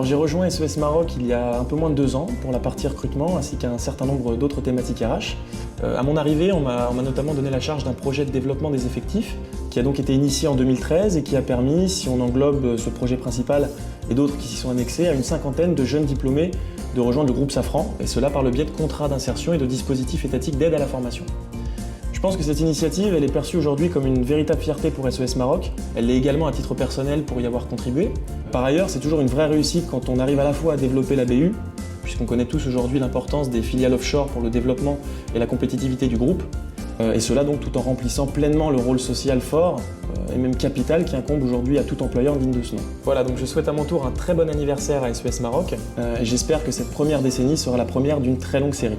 j'ai rejoint SES Maroc il y a un peu moins de 2 ans pour la partie recrutement ainsi qu'un certain nombre d'autres thématiques RH. À mon arrivée, on m'a notamment donné la charge d'un projet de développement des effectifs qui a donc été initié en 2013 et qui a permis, si on englobe ce projet principal et d'autres qui s'y sont annexés, à une 50aine de jeunes diplômés de rejoindre le groupe Safran, et cela par le biais de contrats d'insertion et de dispositifs étatiques d'aide à la formation. Je pense que cette initiative, elle est perçue aujourd'hui comme une véritable fierté pour SES Maroc. Elle l'est également à titre personnel pour y avoir contribué. Par ailleurs, c'est toujours une vraie réussite quand on arrive à la fois à développer la BU, puisqu'on connaît tous aujourd'hui l'importance des filiales offshore pour le développement et la compétitivité du groupe, et cela donc tout en remplissant pleinement le rôle social fort et même capital qui incombe aujourd'hui à tout employeur digne de ce nom. Voilà, donc je souhaite à mon tour un très bon anniversaire à SES Maroc, et j'espère que cette première décennie sera la première d'une très longue série.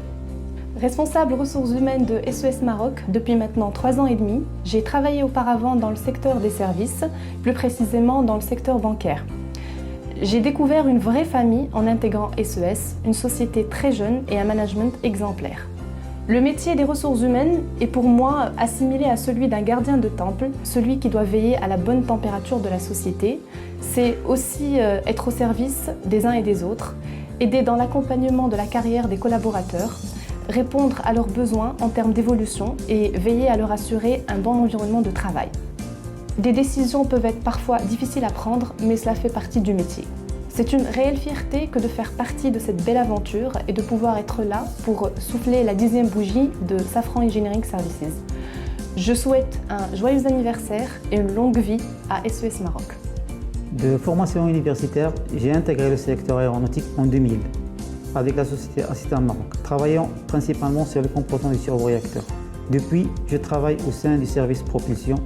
Responsable ressources humaines de SES Maroc depuis maintenant 3 ans et demi, j'ai travaillé auparavant dans le secteur des services, plus précisément dans le secteur bancaire. J'ai découvert une vraie famille en intégrant SES, une société très jeune et un management exemplaire. Le métier des ressources humaines est pour moi assimilé à celui d'un gardien de temple, celui qui doit veiller à la bonne température de la société. C'est aussi être au service des uns et des autres, aider dans l'accompagnement de la carrière des collaborateurs, répondre à leurs besoins en termes d'évolution et veiller à leur assurer un bon environnement de travail. Des décisions peuvent être parfois difficiles à prendre, mais cela fait partie du métier. C'est une réelle fierté que de faire partie de cette belle aventure et de pouvoir être là pour souffler la 10e bougie de Safran Engineering Services. Je souhaite un joyeux anniversaire et une longue vie à SES Maroc. De formation universitaire, j'ai intégré le secteur aéronautique en 2000 avec la société Assistant Maroc, travaillant principalement sur les composants du turboréacteur. Depuis, je travaille au sein du service propulsion.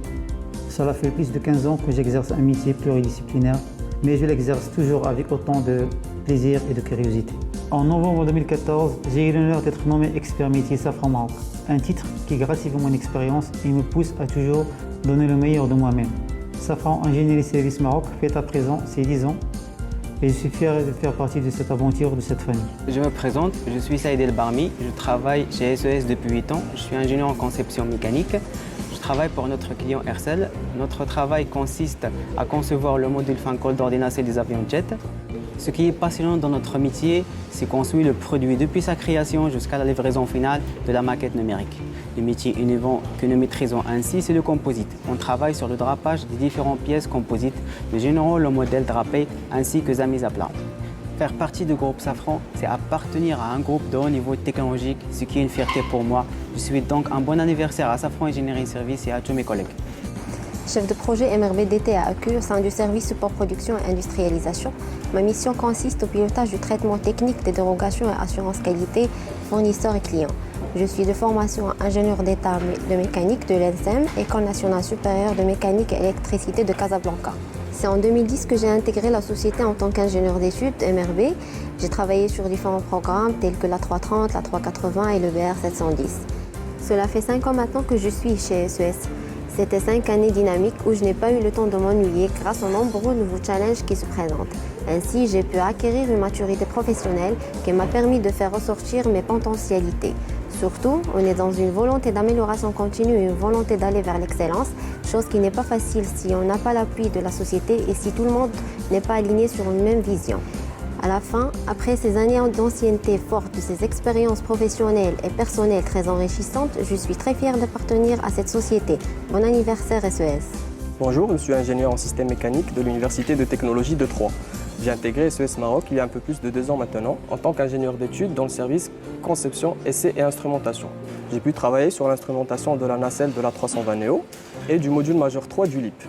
Cela fait plus de 15 ans que j'exerce un métier pluridisciplinaire, mais je l'exerce toujours avec autant de plaisir et de curiosité. En novembre 2014, j'ai eu l'honneur d'être nommé expert métier Safran Maroc, un titre qui gratifie mon expérience et me pousse à toujours donner le meilleur de moi-même. Safran Engineering Services Maroc fête à présent ses 10 ans et je suis fier de faire partie de cette aventure, de cette famille. Je me présente, je suis Saïd El Barmi, je travaille chez SES depuis 8 ans, je suis ingénieur en conception mécanique. Je travaille pour notre client Aircel. Notre travail consiste à concevoir le module fin col d'ordination des avions jet. Ce qui est passionnant dans notre métier, c'est qu'on suit le produit depuis sa création jusqu'à la livraison finale de la maquette numérique. Le métier innovant que nous maîtrisons ainsi, c'est le composite. On travaille sur le drapage des différentes pièces composites, nous générons le modèle drapé ainsi que sa mise à plat. Faire partie du groupe Safran, c'est appartenir à un groupe de haut niveau technologique, ce qui est une fierté pour moi. Je souhaite donc un bon anniversaire à Safran Engineering Services et à tous mes collègues. Chef de projet MRB DTAQ au sein du service support production et industrialisation. Ma mission consiste au pilotage du traitement technique des dérogations et assurance qualité fournisseurs et clients. Je suis de formation ingénieur d'état de mécanique de l'ENSEM, École nationale supérieure de mécanique et électricité de Casablanca. C'est en 2010 que j'ai intégré la société en tant qu'ingénieur d'études MRB. J'ai travaillé sur différents programmes tels que la 330, la 380 et le BR 710. Cela fait 5 ans maintenant que je suis chez SES. C'était 5 années dynamiques où je n'ai pas eu le temps de m'ennuyer grâce aux nombreux nouveaux challenges qui se présentent. Ainsi, j'ai pu acquérir une maturité professionnelle qui m'a permis de faire ressortir mes potentialités. Surtout, on est dans une volonté d'amélioration continue et une volonté d'aller vers l'excellence, chose qui n'est pas facile si on n'a pas l'appui de la société et si tout le monde n'est pas aligné sur une même vision. À la fin, après ces années d'ancienneté forte, de ces expériences professionnelles et personnelles très enrichissantes, je suis très fière d'appartenir à cette société. Bon anniversaire SES. Bonjour, je suis ingénieur en système mécanique de l'Université de technologie de Troyes. J'ai intégré SES Maroc il y a un peu plus de 2 ans maintenant en tant qu'ingénieur d'études dans le service conception, essai et instrumentation. J'ai pu travailler sur l'instrumentation de la nacelle de la 320 Neo et du module majeur 3 du LEAP.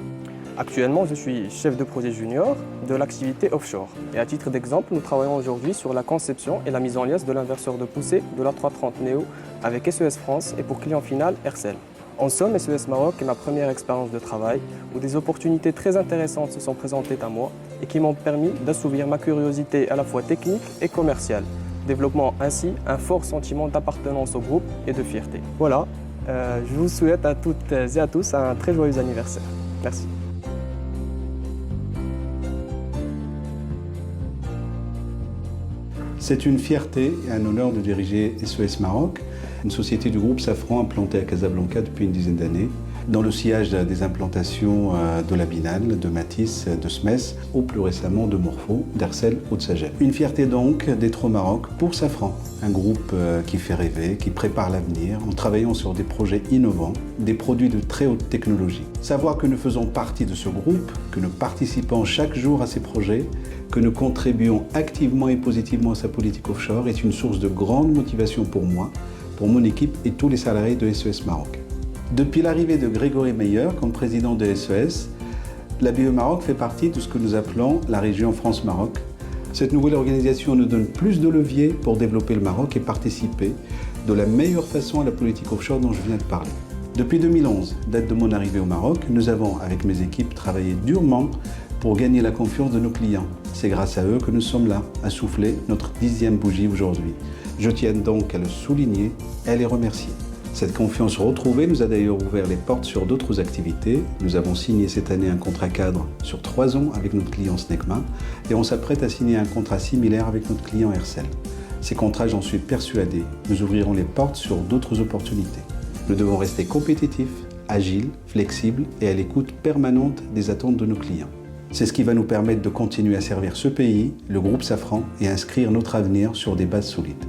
Actuellement, je suis chef de projet junior de l'activité offshore. Et à titre d'exemple, nous travaillons aujourd'hui sur la conception et la mise en liasse de l'inverseur de poussée de la 330 Neo avec SES France et pour client final Aircel. En somme, SES Maroc est ma première expérience de travail où des opportunités très intéressantes se sont présentées à moi et qui m'ont permis d'assouvir ma curiosité à la fois technique et commerciale, développant ainsi un fort sentiment d'appartenance au groupe et de fierté. Voilà, je vous souhaite à toutes et à tous un très joyeux anniversaire. Merci. C'est une fierté et un honneur de diriger SES Maroc, une société du groupe Safran implantée à Casablanca depuis une dizaine d'années. dans le sillage des implantations de la Binal, de Matisse, de Smess, ou plus récemment de Morpho, d'Hersel ou de Sagem. Une fierté donc d'être au Maroc pour Safran, un groupe qui fait rêver, qui prépare l'avenir en travaillant sur des projets innovants, des produits de très haute technologie. Savoir que nous faisons partie de ce groupe, que nous participons chaque jour à ces projets, que nous contribuons activement et positivement à sa politique offshore est une source de grande motivation pour moi, pour mon équipe et tous les salariés de SES Maroc. Depuis l'arrivée de Grégory Meyer comme président de SES, la BE Maroc fait partie de ce que nous appelons la région France-Maroc. Cette nouvelle organisation nous donne plus de leviers pour développer le Maroc et participer de la meilleure façon à la politique offshore dont je viens de parler. Depuis 2011, date de mon arrivée au Maroc, nous avons, avec mes équipes, travaillé durement pour gagner la confiance de nos clients. C'est grâce à eux que nous sommes là, à souffler notre 10e bougie aujourd'hui. Je tiens donc à le souligner et à les remercier. Cette confiance retrouvée nous a d'ailleurs ouvert les portes sur d'autres activités. Nous avons signé cette année un contrat cadre sur 3 ans avec notre client Snecma et on s'apprête à signer un contrat similaire avec notre client Hersel. Ces contrats, j'en suis persuadé, nous ouvriront les portes sur d'autres opportunités. Nous devons rester compétitifs, agiles, flexibles et à l'écoute permanente des attentes de nos clients. C'est ce qui va nous permettre de continuer à servir ce pays, le groupe Safran, et inscrire notre avenir sur des bases solides.